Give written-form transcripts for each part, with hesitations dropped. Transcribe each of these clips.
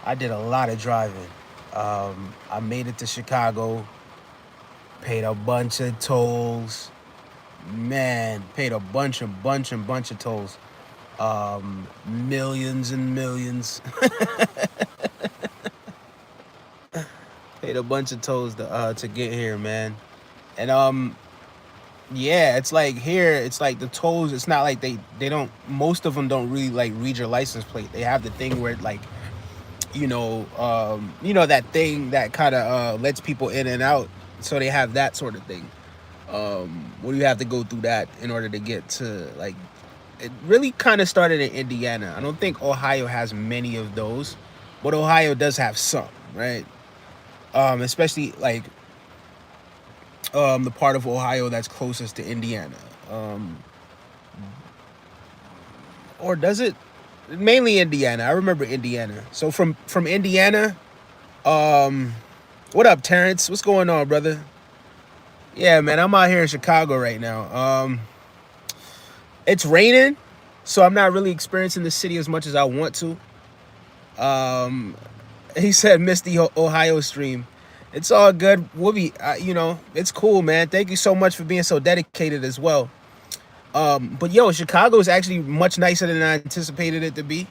I did a lot of driving. I made it to Chicago, paid a bunch of tolls. Man, paid a bunch of tolls. Millions and millions. Paid a bunch of tolls to get here, man. And yeah, it's like here, it's like the tolls. It's not like they don't. Most of them don't really like read your license plate. They have the thing where like that thing that kind of lets people in and out. So they have that sort of thing. Where you have to go through that in order to get to like. It really kind of started in Indiana. I don't think Ohio has many of those, but Ohio does have some, right? Especially like the part of Ohio that's closest to Indiana. Or does it? Mainly Indiana. I remember Indiana. So from Indiana, um, what up, Terrence? What's going on, brother? Yeah, man, I'm out here in Chicago right now. It's raining, so I'm not really experiencing the city as much as I want to. Um, he said, "Miss the Ohio stream." It's all good. We'll be, it's cool, man. Thank you so much for being so dedicated as well. But yo, Chicago is actually much nicer than I anticipated it to be.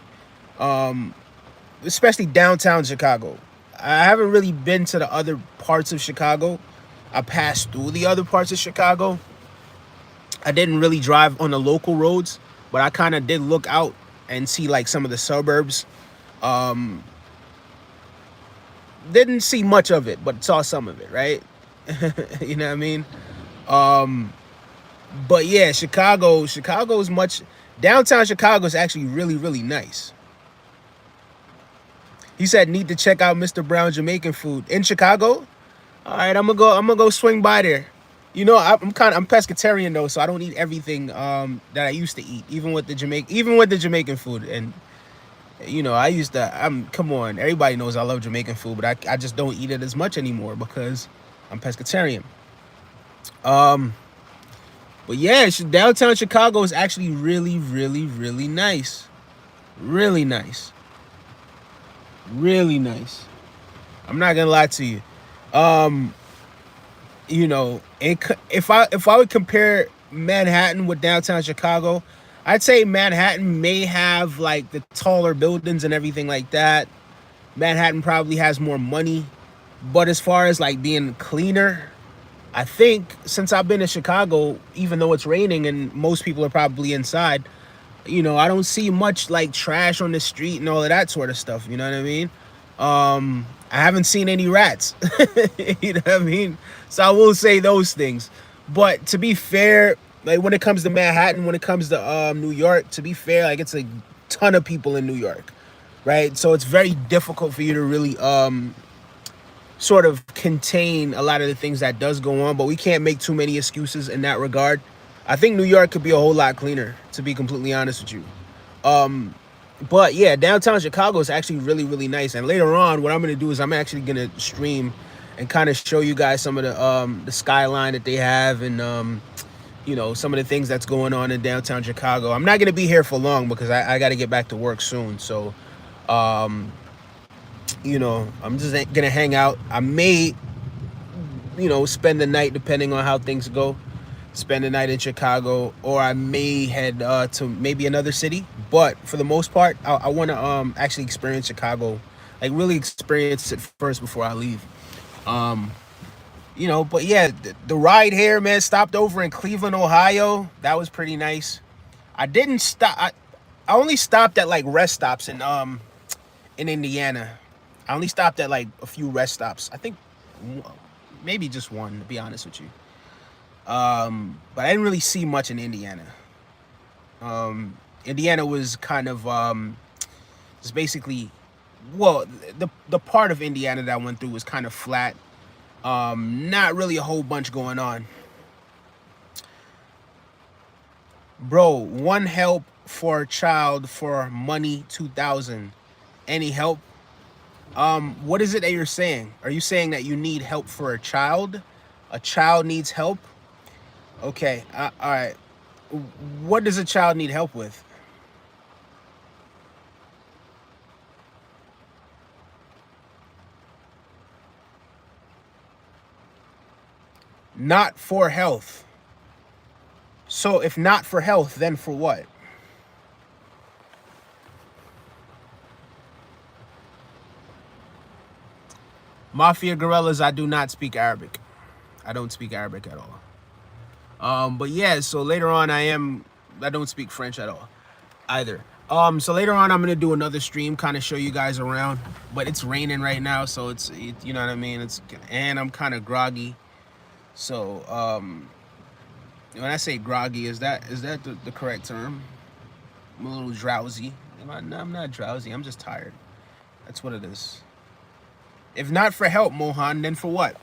Um, Especially downtown Chicago. I haven't really been to the other parts of Chicago. I passed through the other parts of Chicago. I didn't really drive on the local roads, but I kind of did look out and see like some of the suburbs. Um, didn't see much of it, but saw some of it, right? You know what I mean? Um, but yeah, Chicago is much downtown Chicago is actually really, really nice. He said need to check out Mr. Brown Jamaican food in Chicago. All right, I'm gonna go swing by there. I'm pescatarian though, so I don't eat everything that I used to eat, even with the Jamaican food. And I used to. I'm come on, everybody knows I love Jamaican food, but I just don't eat it as much anymore because I'm pescatarian. Um, but yeah, downtown Chicago is actually really, really, really nice. Really nice. Really nice. I'm not gonna lie to you. Um, if I would compare Manhattan with downtown Chicago, I'd say Manhattan may have like the taller buildings and everything like that. Manhattan probably has more money, but as far as like being cleaner, I think since I've been in Chicago, even though it's raining and most people are probably inside, I don't see much like trash on the street and all of that sort of stuff. You know what I mean? I haven't seen any rats. You know what I mean? So I will say those things. But to be fair, like when it comes to Manhattan, when it comes to New York, to be fair, like it's a ton of people in New York, right? So it's very difficult for you to really sort of contain a lot of the things that does go on. But we can't make too many excuses in that regard. I think New York could be a whole lot cleaner, to be completely honest with you. Um, but yeah, downtown Chicago is actually really, really nice. And later on, what I'm gonna do is I'm actually gonna stream and kind of show you guys some of the skyline that they have and some of the things that's going on in downtown Chicago. I'm not gonna be here for long because I got to get back to work soon. So um, I'm just gonna hang out. I may spend the night depending on how things go. Spend the night in Chicago, or I may head to maybe another city. But for the most part, I want to actually experience Chicago, like really experience it first before I leave. Um, but yeah, the ride here, man, stopped over in Cleveland, Ohio. That was pretty nice. I didn't stop. I only stopped at like rest stops in Indiana. I only stopped at like a few rest stops. I think maybe just one, to be honest with you. But I didn't really see much in Indiana. Indiana was kind of just basically, well, the part of Indiana that I went through was kind of flat. Not really a whole bunch going on. Bro, one help for a child for money 2,000. Any help? What is it that you're saying? Are you saying that you need help for a child? A child needs help? Okay, all right. What does a child need help with? Not for health. So if not for health, then for what? Mafia Gorillas, I do not speak Arabic. I don't speak Arabic at all. But yeah, so later on I don't speak French at all either. So later on I'm gonna do another stream, kind of show you guys around. But it's raining right now, so you know what I mean. And I'm kind of groggy. So when I say groggy, is that the correct term? I'm a little drowsy. I'm not drowsy. I'm just tired. That's what it is. If not for help, Mohan, then for what?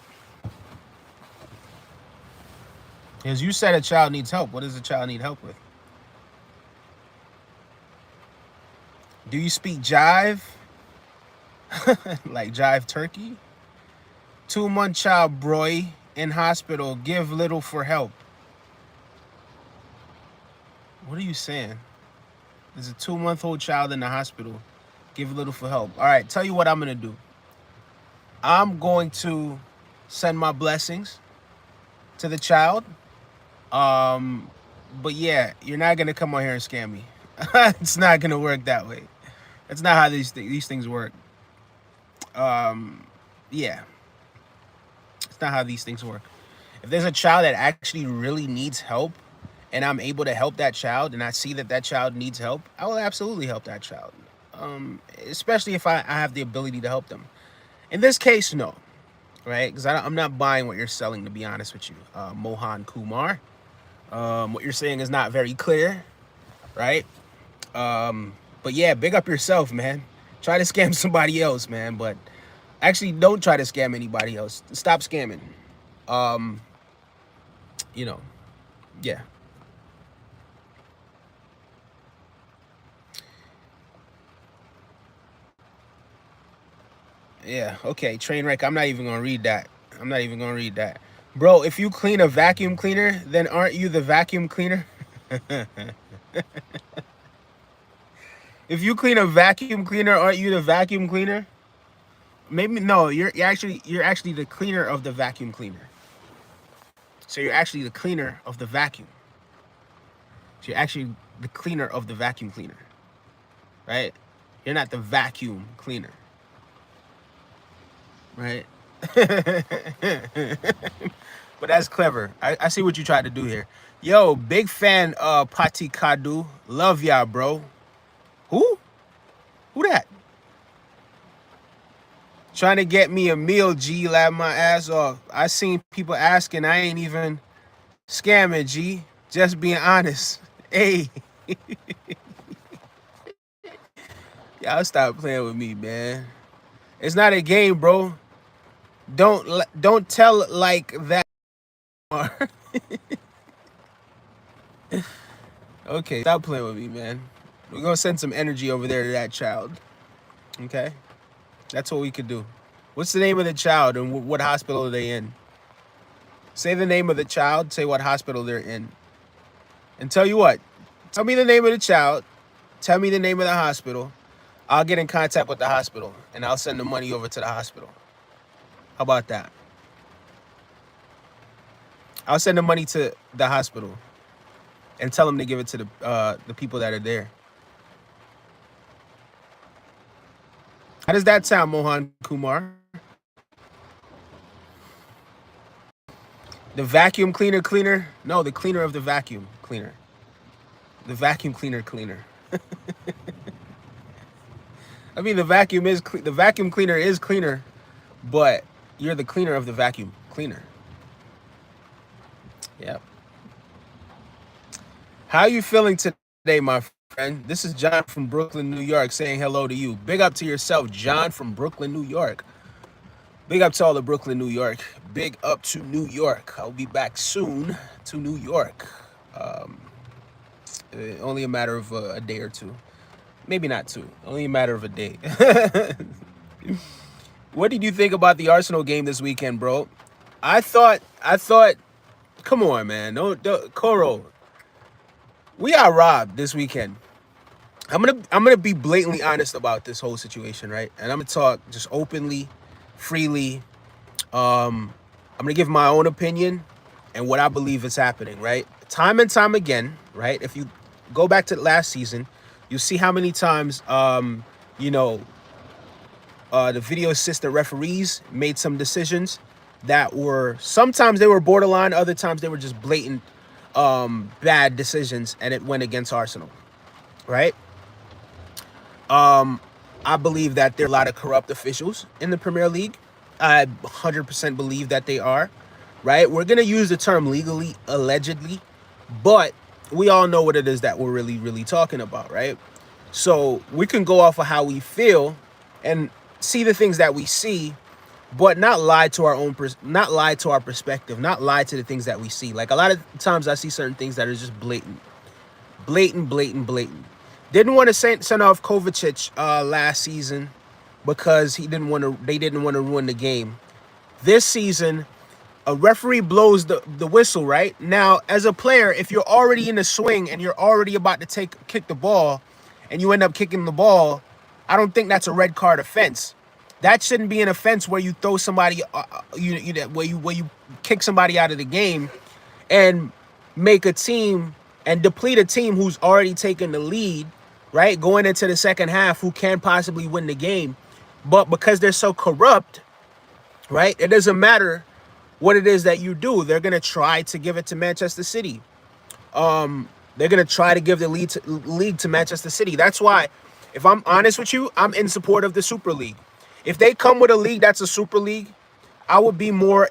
Because you said a child needs help. What does a child need help with? Do you speak jive? Like jive turkey? 2-month child, broy, in hospital. Give little for help. What are you saying? There's a 2-month-old child in the hospital. Give little for help. All right, tell you what I'm going to do. I'm going to send my blessings to the child. But yeah, you're not going to come on here and scam me. It's not going to work that way. That's not how these things work. Yeah. It's not how these things work. If there's a child that actually really needs help and I'm able to help that child and I see that child needs help, I will absolutely help that child. Especially if I have the ability to help them. In this case, no. Right? Because I'm not buying what you're selling, to be honest with you, Mohan Kumar. What you're saying is not very clear, right? But yeah, big up yourself, man. Try to scam somebody else, man. But actually, don't try to scam anybody else. Stop scamming. You know, yeah. Yeah, okay, train wreck. I'm not even gonna read that. Bro, if you clean a vacuum cleaner, then aren't you the vacuum cleaner? If you clean a vacuum cleaner, aren't you the vacuum cleaner? Maybe no, you're actually the cleaner of the vacuum cleaner. So you're actually the cleaner of the vacuum. So you're actually the cleaner of the vacuum cleaner. Right? You're not the vacuum cleaner. Right? But that's clever. I see what you tried to do here. Yo, big fan Pati Kadu. Love y'all, bro. Who that? Trying to get me a meal, G. Laugh my ass off. I seen people asking. I ain't even scamming, G. Just being honest. Hey. Y'all stop playing with me, man. It's not a game, bro. Don't tell like that. Okay, stop playing with me, man. We're gonna send some energy over there to that child. Okay? That's what we could do. What's the name of the child and what hospital are they in? Say the name of the child, say what hospital they're in. And tell you what, tell me the name of the child, tell me the name of the hospital. I'll get in contact with the hospital and I'll send the money over to the hospital. How about that? I'll send the money to the hospital and tell them to give it to the people that are there. How does that sound, Mohan Kumar? The vacuum cleaner? No, the cleaner of the vacuum cleaner. The vacuum cleaner. I mean, the vacuum cleaner is cleaner, but you're the cleaner of the vacuum cleaner. Yeah. How are you feeling today, my friend? This is John from Brooklyn, New York, saying hello to you. Big up to yourself, John from Brooklyn, New York. Big up to all of Brooklyn, New York. Big up to New York. I'll be back soon to New York. Only a matter of a day or two. Maybe not two. Only a matter of a day. What did you think about the Arsenal game this weekend, bro? I thought, come on, man. Don't Koro. We got robbed this weekend. I'm gonna be blatantly honest about this whole situation, right? And I'm gonna talk just openly, freely. I'm gonna give my own opinion, and what I believe is happening, right? Time and time again, right? If you go back to last season, you see how many times, you know, the video assistant referees made some decisions that were, sometimes they were borderline, other times they were just blatant bad decisions, and it went against Arsenal, right? I believe that there are a lot of corrupt officials in the Premier League. I 100% believe that they are, right? We're going to use the term legally, allegedly, but we all know what it is that we're really, really talking about, right? So we can go off of how we feel and see the things that we see, but not lie to our own, not lie to our perspective, not lie to the things that we see. Like a lot of times I see certain things that are just blatant, blatant. Didn't want to send off Kovacic last season because he didn't want to. They didn't want to ruin the game. This season, a referee blows the whistle. Right now, as a player, if you're already in the swing and you're already about to kick the ball, and you end up kicking the ball, I don't think that's a red card offense. That shouldn't be an offense where you throw somebody, where you kick somebody out of the game, and make a team and deplete a team who's already taken the lead, right, going into the second half, who can possibly win the game. But because they're so corrupt, right, it doesn't matter what it is that you do. They're going to try to give it to Manchester City. They're going to try to give the league to Manchester City. That's why, if I'm honest with you, I'm in support of the Super League. If they come with a league that's a Super League, I would be more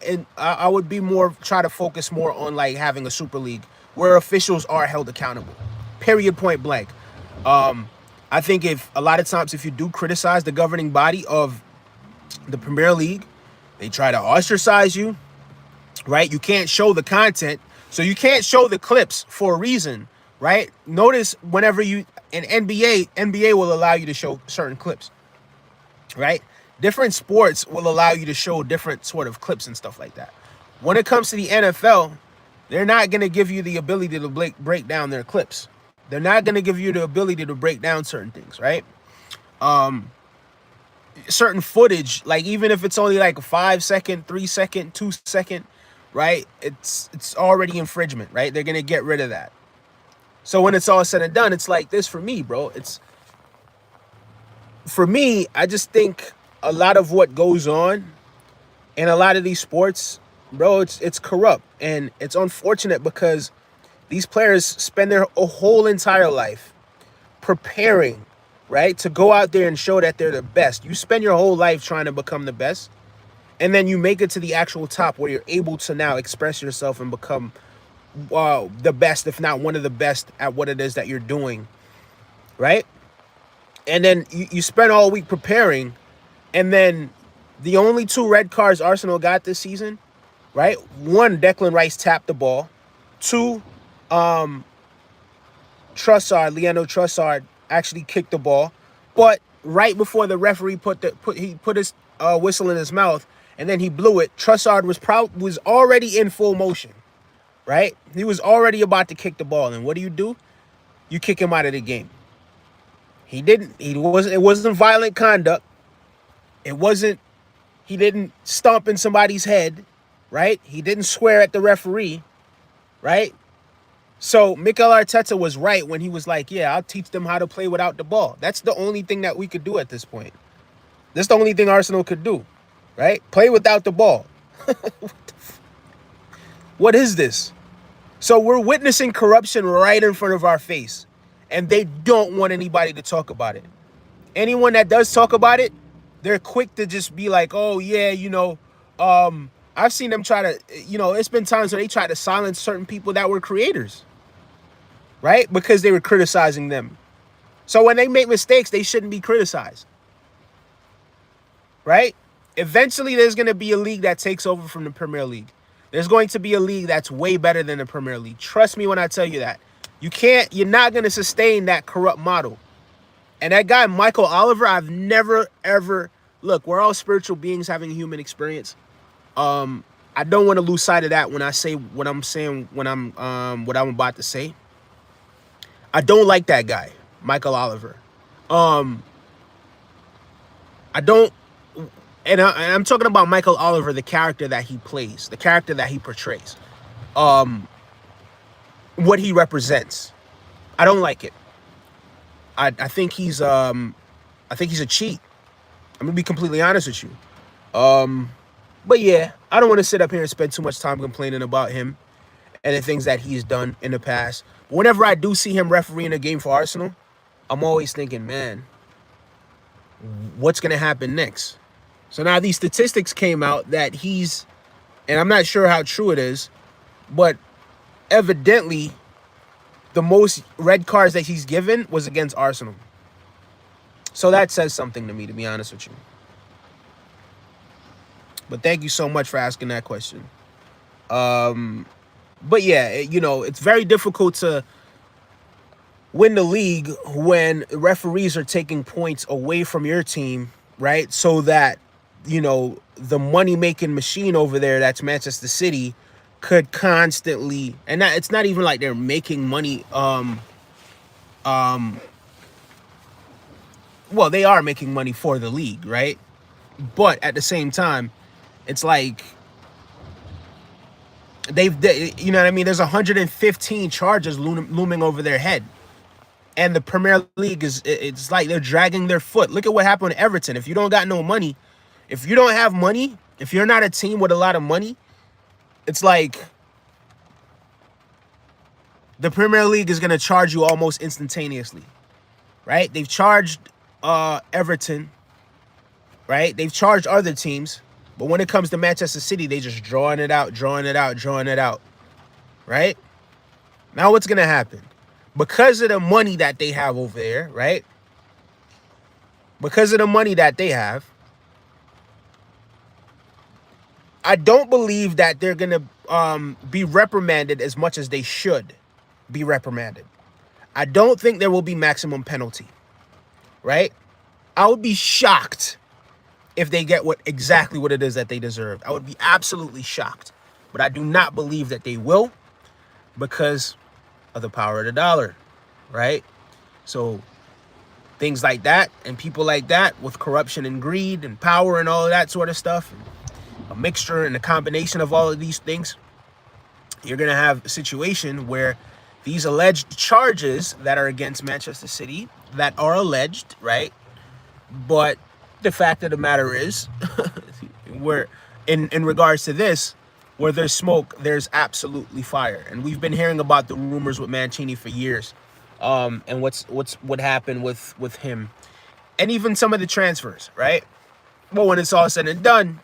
try to focus more on like having a Super League where officials are held accountable. Period, point blank. I think if a lot of times if you do criticize the governing body of the Premier League, they try to ostracize you, right? You can't show the content, so you can't show the clips for a reason, right? Notice whenever you in NBA will allow you to show certain clips, right? Different sports will allow you to show different sort of clips and stuff like that. When it comes to the NFL, they're not going to give you the ability to break down their clips. They're not going to give you the ability to break down certain things, right? Certain footage, like even if it's only like a 5 second, 3 second, 2 second, right? It's already infringement, right? They're going to get rid of that. So when it's all said and done, it's like this for me, bro. For me, I just think a lot of what goes on in a lot of these sports, bro, it's corrupt. And it's unfortunate because these players spend their whole entire life preparing, right, to go out there and show that they're the best. You spend your whole life trying to become the best, and then you make it to the actual top where you're able to now express yourself and become the best, if not one of the best at what it is that you're doing, right? And then you spend all week preparing, and then the only 2 red cards Arsenal got this season, right? 1, Declan Rice tapped the ball. 2, Leandro Trossard actually kicked the ball, but right before the referee put his whistle in his mouth and then he blew it, Trossard was already in full motion, right? He was already about to kick the ball, and what do? You kick him out of the game. It wasn't violent conduct. He didn't stomp in somebody's head, right? He didn't swear at the referee, right? So Mikel Arteta was right when he was like, yeah, I'll teach them how to play without the ball. That's the only thing that we could do at this point. That's the only thing Arsenal could do, right? Play without the ball. What is this? So we're witnessing corruption right in front of our face, and they don't want anybody to talk about it. Anyone that does talk about it, they're quick to just be like, oh, yeah, I've seen them try to, it's been times where they try to silence certain people that were creators, right? Because they were criticizing them. So when they make mistakes, they shouldn't be criticized, right? Eventually, there's going to be a league that takes over from the Premier League. There's going to be a league that's way better than the Premier League. Trust me when I tell you that. You're not going to sustain that corrupt model. And that guy, Michael Oliver, I've never, ever, look, we're all spiritual beings having a human experience. I don't want to lose sight of that when I say what I'm saying, what I'm about to say. I don't like that guy, Michael Oliver. I'm talking about Michael Oliver, the character that he plays, the character that he portrays. what he represents. I don't like it. I think he's a cheat. I'm gonna be completely honest with you. But yeah, I don't want to sit up here and spend too much time complaining about him and the things that he's done in the past. But whenever I do see him refereeing a game for Arsenal, I'm always thinking, man, what's gonna happen next? So now these statistics came out that he's, and I'm not sure how true it is, but evidently the most red cards that he's given was against Arsenal. So that says something to me, to be honest with you. But thank you so much for asking that question. But yeah, it's very difficult to win the league when referees are taking points away from your team, right? So that, the money-making machine over there, that's Manchester City, could constantly, and it's not even like they're making money. Well, they are making money for the league, right? But at the same time, it's like you know what I mean? There's 115 charges looming over their head. And the Premier League it's like they're dragging their foot. Look at what happened to Everton. If you don't got no money, if you don't have money, if you're not a team with a lot of money, it's like the Premier League is going to charge you almost instantaneously, right? They've charged Everton, right? They've charged other teams. But when it comes to Manchester City, they just drawing it out, right? Now what's going to happen? Because of the money that they have over there, right? Because of the money that they have, I don't believe that they're going to be reprimanded as much as they should be reprimanded. I don't think there will be maximum penalty, right? I would be shocked if they get exactly what it is that they deserve. I would be absolutely shocked. But I do not believe that they will, because of the power of the dollar, right? So things like that and people like that with corruption and greed and power and all of that sort of stuff, and a mixture and a combination of all of these things, you're going to have a situation where these alleged charges that are against Manchester City, that are alleged, right? But the fact of the matter is, we're in regards to this, where there's smoke, there's absolutely fire. And we've been hearing about the rumors with Mancini for years, and what happened with him, and even some of the transfers, right? But when it's all said and done,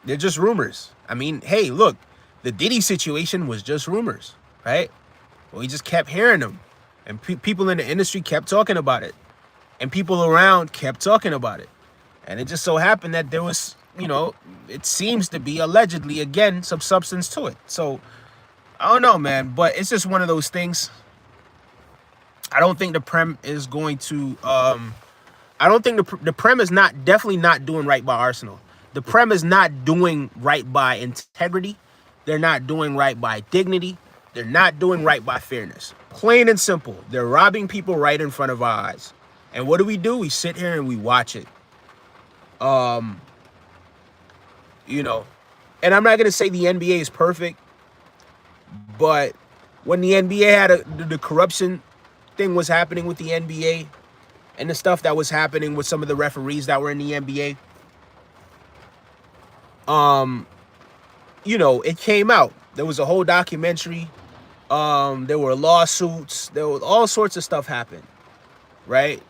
they're just rumors. I mean, hey, look, the Diddy situation was just rumors, right? Well, we just kept hearing them, and people in the industry kept talking about it, and people around kept talking about it. And it just so happened that there was, it seems to be allegedly, again, some substance to it. So I don't know, man, but it's just one of those things. I don't think the Prem is going to, I don't think the Prem is definitely not doing right by Arsenal. The Prem is not doing right by integrity. They're not doing right by dignity. They're not doing right by fairness. Plain and simple. They're robbing people right in front of our eyes. And what do? We sit here and we watch it. And I'm not going to say the NBA is perfect, but when the NBA had the corruption thing was happening with the NBA, and the stuff that was happening with some of the referees that were in the NBA, it came out. There was a whole documentary. There were lawsuits. There was all sorts of stuff happened, right?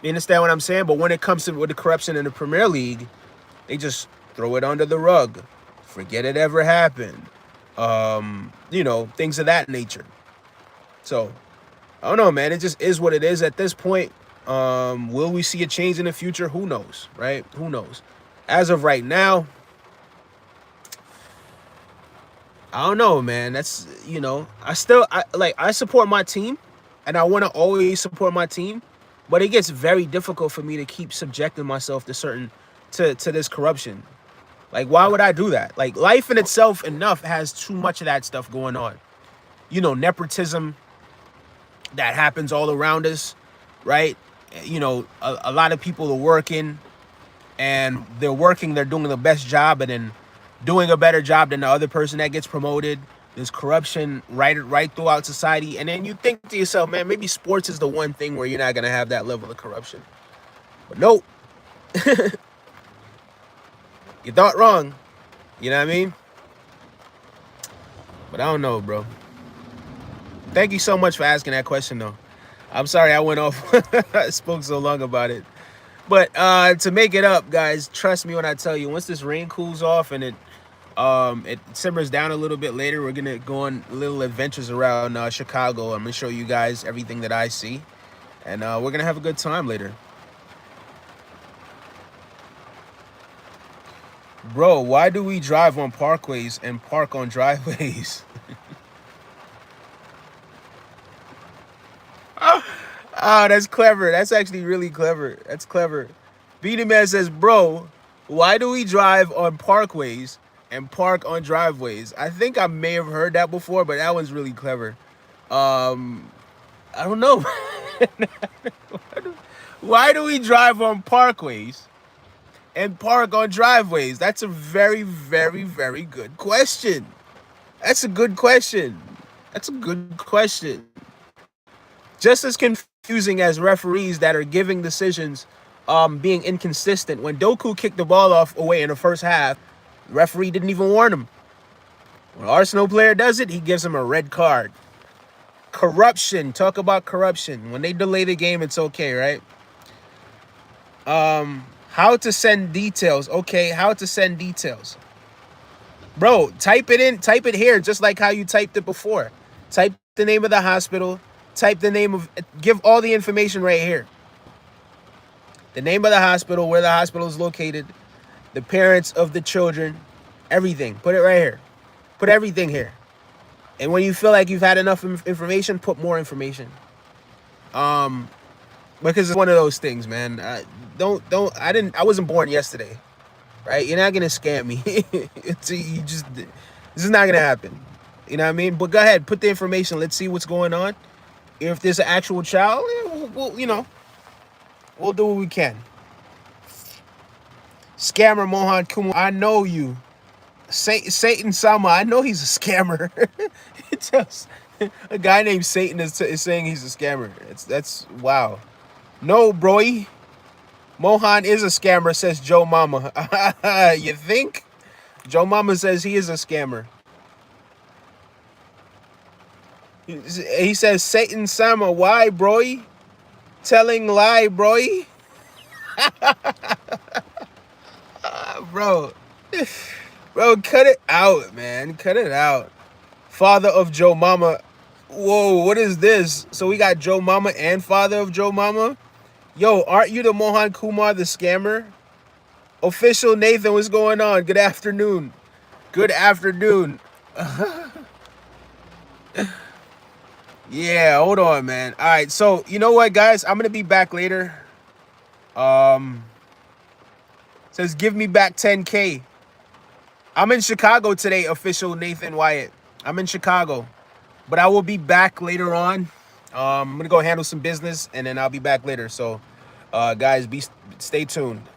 You understand what I'm saying? But when it comes to with the corruption in the Premier League, they just throw it under the rug, forget it ever happened. Things of that nature. So I don't know, man. It just is what it is at this point. Will we see a change in the future? Who knows, right? Who knows? As of right now, I don't know, man. That's, I support my team, and I want to always support my team, but it gets very difficult for me to keep subjecting myself to this corruption. Like, why would I do that? Like, life in itself enough has too much of that stuff going on. Nepotism that happens all around us, right? A lot of people are working, and they're working, they're doing the best job, and then doing a better job than the other person that gets promoted. There's corruption right throughout society, and then you think to yourself, man, maybe sports is the one thing where you're not gonna have that level of corruption. But nope, you thought wrong. You know what I mean? But I don't know, bro. Thank you so much for asking that question, though. I'm sorry I went off. I spoke so long about it. But to make it up, guys, trust me when I tell you, once this rain cools off and it simmers down a little bit later, we're gonna go on little adventures around Chicago. I'm gonna show you guys everything that I see, and we're gonna have a good time later. Bro, why do we drive on parkways and park on driveways? Oh, that's clever. That's actually really clever. That's clever. Beanie Man says, bro, why do we drive on parkways and park on driveways? I think I may have heard that before, but that one's really clever. I don't know. Why do we drive on parkways and park on driveways? That's a very, very, very good question. That's a good question. That's a good question. Just as confusing as referees that are giving decisions being inconsistent. When Doku kicked the ball off away in the first half, the referee didn't even warn him. When an Arsenal player does it, he gives him a red card. Corruption. Talk about corruption. When they delay the game, it's okay, right? How to send details. Okay, how to send details. Bro, type it in. Type it here, just like how you typed it before. Type the name of the hospital. Type the name of... Give all the information right here. The name of the hospital, where the hospital is located, the parents of the children, everything. Put it right here. Put everything here. And when you feel like you've had enough information, put more information. Because it's one of those things, man. I wasn't born yesterday, right? You're not gonna scam me. This is not gonna happen. You know what I mean? But go ahead, put the information. Let's see what's going on. If there's an actual child, we'll do what we can. Scammer Mohan Kumar, I know you. Satan Sama, I know he's a scammer. A guy named Satan is saying he's a scammer. That's wow. No, broy. Mohan is a scammer, says Joe Mama. You think? Joe Mama says he is a scammer. He says, Satan Sama, why, broy? Telling lie, broy. Bro, cut it out, man. Cut it out. Father of Joe Mama. Whoa, what is this? So we got Joe Mama and father of Joe Mama? Yo, aren't you the Mohan Kumar, the scammer? Official Nathan, what's going on? Good afternoon. Good afternoon. Yeah, hold on, man. All right, so you know what, guys? I'm gonna be back later. Says give me back 10K. I'm in Chicago today, official Nathan Wyatt. I'm in Chicago, but I will be back later on. I'm gonna go handle some business, and then I'll be back later. So, guys, stay tuned.